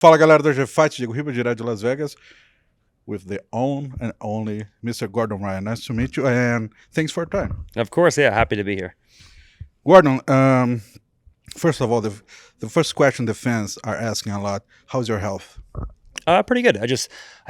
Fala galera do G-Fight, Diego Riba, direto de Las Vegas, with the own and only Mr. Gordon Ryan. Nice to meet you, and thanks for your time. Of course, yeah, happy to be here. Gordon, first of all, the first question the fans are asking a lot, how's your health? Pretty good. I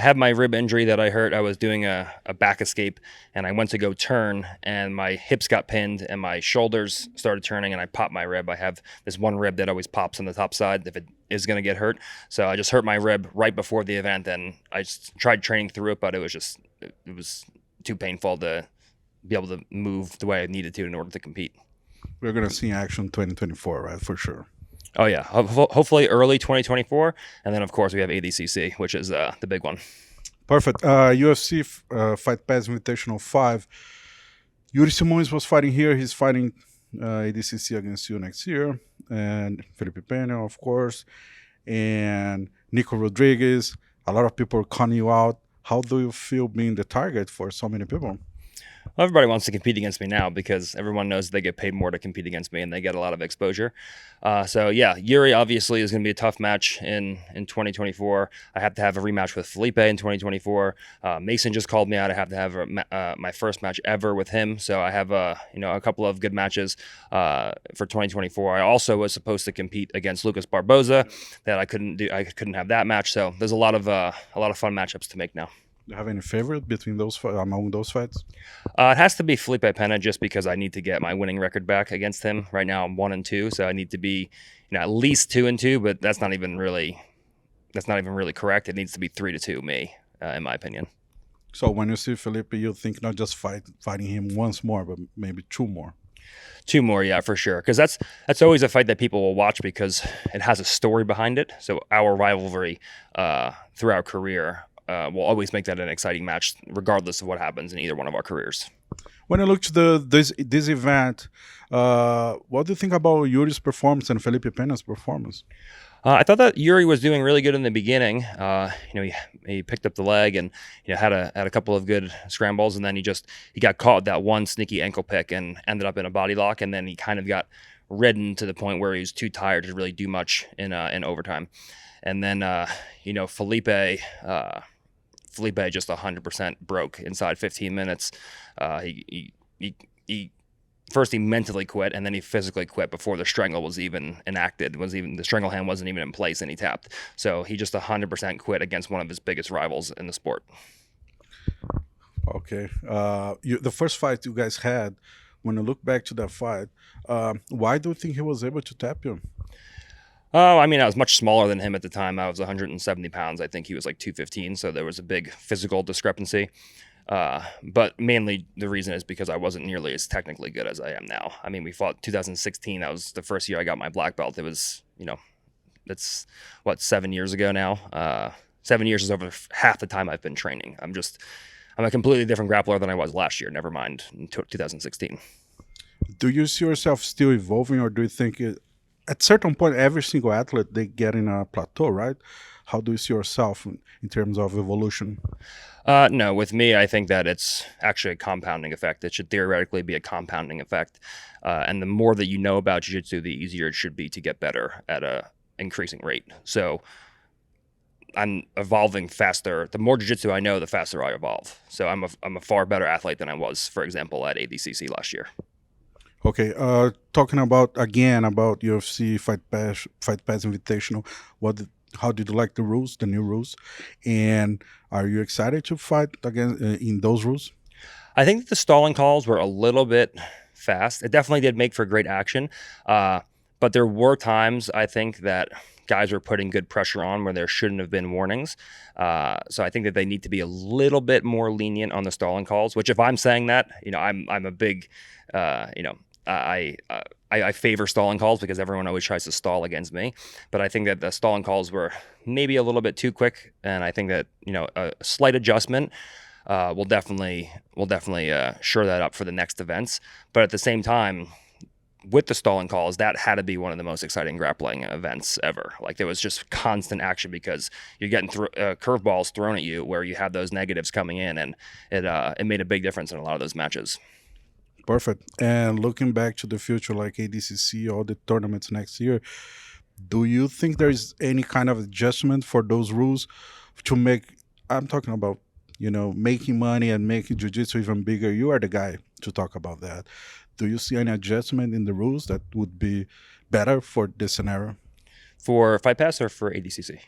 had my rib injury that I hurt. I was doing a back escape, and I went to go turn, and my hips got pinned, and my shoulders started turning, and I popped my rib. I have this one rib that always pops on the top side if it is going to get hurt. So I just hurt my rib right before the event, and I just tried training through it, but it was too painful to be able to move the way I needed to in order to compete. We're going to see action 2024, right, for sure. Oh, yeah. Hopefully early 2024. And then, of course, we have ADCC, which is the big one. Perfect. UFC Fight Pass Invitational 5. Yuri Simões was fighting here. He's fighting ADCC against you next year. And Felipe Pena, of course. And Nico Rodriguez. A lot of people are calling you out. How do you feel being the target for so many people? Well, everybody wants to compete against me now because everyone knows they get paid more to compete against me and they get a lot of exposure. So yeah, Yuri obviously is going to be a tough match in 2024. I have to have a rematch with Felipe in 2024. Mason just called me out. I have to have my first match ever with him. So I have a couple of good matches for 2024. I also was supposed to compete against Lucas Barboza that I couldn't do. I couldn't have that match. So there's a lot of fun matchups to make now. Do you have any favorite between among those fights? It has to be Felipe Pena just because I need to get my winning record back against him. Right now I'm 1-2, so I need to be at least 2-2, but that's not even really correct. It needs to be 3-2 me, in my opinion. So when you see Felipe, you think not just fighting him once more, but maybe two more. Two more, yeah, for sure. Because that's always a fight that people will watch because it has a story behind it. So our rivalry through our career will always make that an exciting match, regardless of what happens in either one of our careers. When I look to this event, what do you think about Yuri's performance and Felipe Pena's performance? I thought that Yuri was doing really good in the beginning. He picked up the leg and had a couple of good scrambles, and then he got caught with that one sneaky ankle pick and ended up in a body lock, and then he kind of got ridden to the point where he was too tired to really do much in overtime. And then Felipe just 100% broke inside 15 minutes. He first he mentally quit, and then he physically quit before the strangle was even enacted. The strangle hand wasn't even in place, and he tapped. So he just 100% quit against one of his biggest rivals in the sport. Okay, the first fight you guys had. When you look back to that fight, why do you think he was able to tap you? Oh, I mean, I was much smaller than him at the time. I was 170 pounds. I think he was like 215, so there was a big physical discrepancy. But mainly the reason is because I wasn't nearly as technically good as I am now. I mean, we fought 2016. That was the first year I got my black belt. It was, that's 7 years ago now. 7 years is over half the time I've been training. I'm a completely different grappler than I was last year, never mind in 2016. Do you see yourself still evolving, or do you think at certain point, every single athlete, they get in a plateau, right? How do you see yourself in terms of evolution? No, with me, I think that it's actually a compounding effect. It should theoretically be a compounding effect. And the more that you know about jiu-jitsu, the easier it should be to get better at a increasing rate. So I'm evolving faster. The more jiu-jitsu I know, the faster I evolve. So I'm a far better athlete than I was, for example, at ADCC last year. Okay, talking about UFC Fight Pass Invitational, how did you like the new rules, and are you excited to fight again in those rules? I think that the stalling calls were a little bit fast. It definitely did make for great action, but there were times I think that guys were putting good pressure on where there shouldn't have been warnings. So I think that they need to be a little bit more lenient on the stalling calls. Which, if I'm saying that, I'm a big, I favor stalling calls because everyone always tries to stall against me. But I think that the stalling calls were maybe a little bit too quick, and I think that a slight adjustment will definitely shore that up for the next events. But at the same time, with the stalling calls, that had to be one of the most exciting grappling events ever. Like, there was just constant action because you're getting curveballs thrown at you where you have those negatives coming in, and it made a big difference in a lot of those matches. Perfect. And looking back to the future, like ADCC, all the tournaments next year, Do you think there's any kind of adjustment for those rules to make? I'm talking about, making money and making jiu-jitsu even bigger. You are the guy to talk about that. Do you see any adjustment in the rules that would be better for this scenario? For Fight Pass or for ADCC?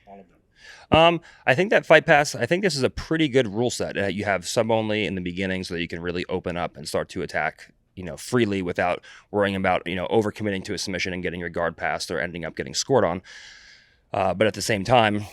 I think that Fight Pass, I think this is a pretty good rule set. You have sub only in the beginning so that you can really open up and start to attack, freely without worrying about, overcommitting to a submission and getting your guard passed or ending up getting scored on. But at the same time,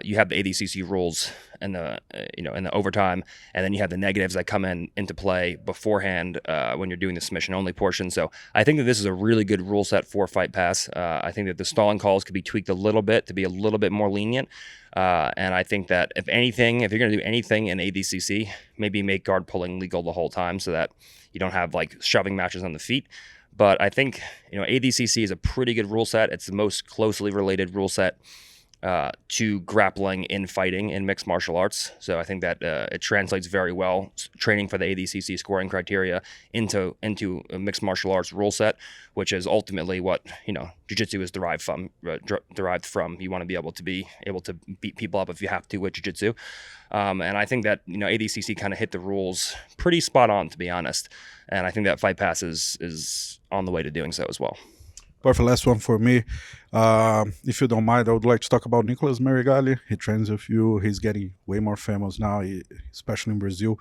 you have the ADCC rules and the in the overtime, and then you have the negatives that come into play beforehand when you're doing the submission only portion. So I think that this is a really good rule set for Fight Pass. I think that the stalling calls could be tweaked a little bit to be a little bit more lenient. And I think that if you're going to do anything in ADCC, maybe make guard pulling legal the whole time so that you don't have like shoving matches on the feet. But I think ADCC is a pretty good rule set. It's the most closely related rule set to grappling in fighting in mixed martial arts. So I think that it translates very well, training for the ADCC scoring criteria into a mixed martial arts rule set, which is ultimately what jiu-jitsu is derived from. You want to be able to beat people up if you have to with jiu-jitsu. And I think that ADCC kind of hit the rules pretty spot on, to be honest. And I think that Fight Pass is on the way to doing so as well. Perfect. Last one for me. If you don't mind, I would like to talk about Nicolas Meregali. He trains with you. He's getting way more famous now, especially in Brazil.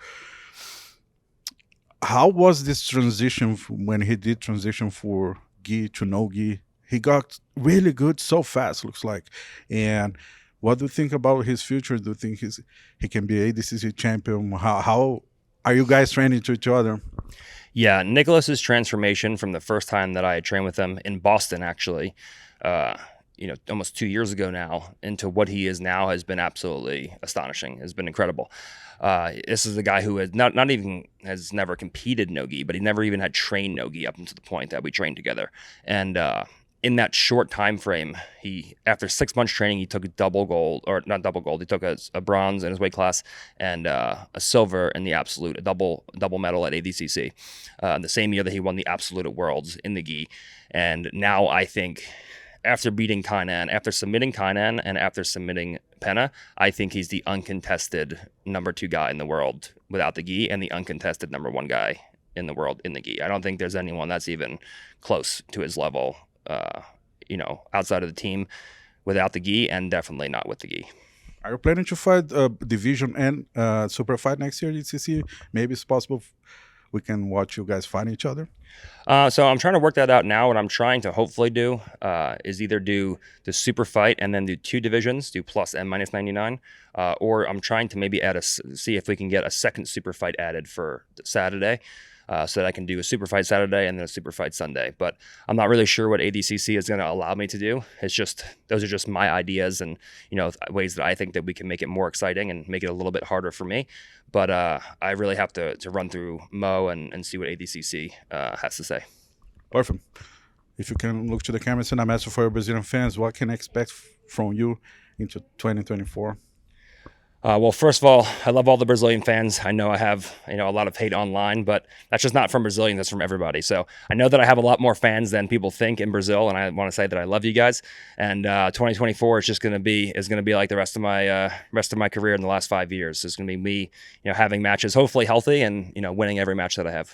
How was this transition when he did transition for gi to no gi? He got really good so fast, looks like. And what do you think about his future? Do you think he can be ADCC champion? How are you guys training to each other? Yeah, Nicholas's transformation from the first time that I had trained with him in Boston, actually, almost 2 years ago now, into what he is now has been absolutely astonishing. It's been incredible. This is a guy who has has never competed no-gi, but he never even had trained no-gi up until the point that we trained together. And in that short time frame, after 6 months training, he took he took a bronze in his weight class and a silver in the absolute, a double medal at ADCC, the same year that he won the absolute at Worlds in the gi. And now I think after beating Kainan, after submitting Kainan and after submitting Pena, I think he's the uncontested number 2 guy in the world without the gi and the uncontested number 1 guy in the world in the gi. I don't think there's anyone that's even close to his level, outside of the team without the gi, and definitely not with the gi. Are you planning to fight division and super fight next year at ADCC? Maybe it's possible we can watch you guys fight each other. So I'm trying to work that out now. What I'm trying to hopefully do is either do the super fight and then do 2 divisions, do plus and minus 99, or I'm trying to maybe see if we can get a second super fight added for Saturday. So that I can do a super fight Saturday and then a super fight Sunday. But I'm not really sure what ADCC is going to allow me to do. Those are just my ideas and, ways that I think that we can make it more exciting and make it a little bit harder for me. But I really have to run through Mo and see what ADCC has to say. Perfect. If you can look to the camera and I'm asking for your Brazilian fans, what can I expect from you into 2024? Well, first of all, I love all the Brazilian fans. I know I have, a lot of hate online, but that's just not from Brazilians. That's from everybody. So I know that I have a lot more fans than people think in Brazil, and I want to say that I love you guys. And 2024 is going to be like the rest of my career in the last 5 years. It's going to be me, having matches, hopefully healthy, and winning every match that I have.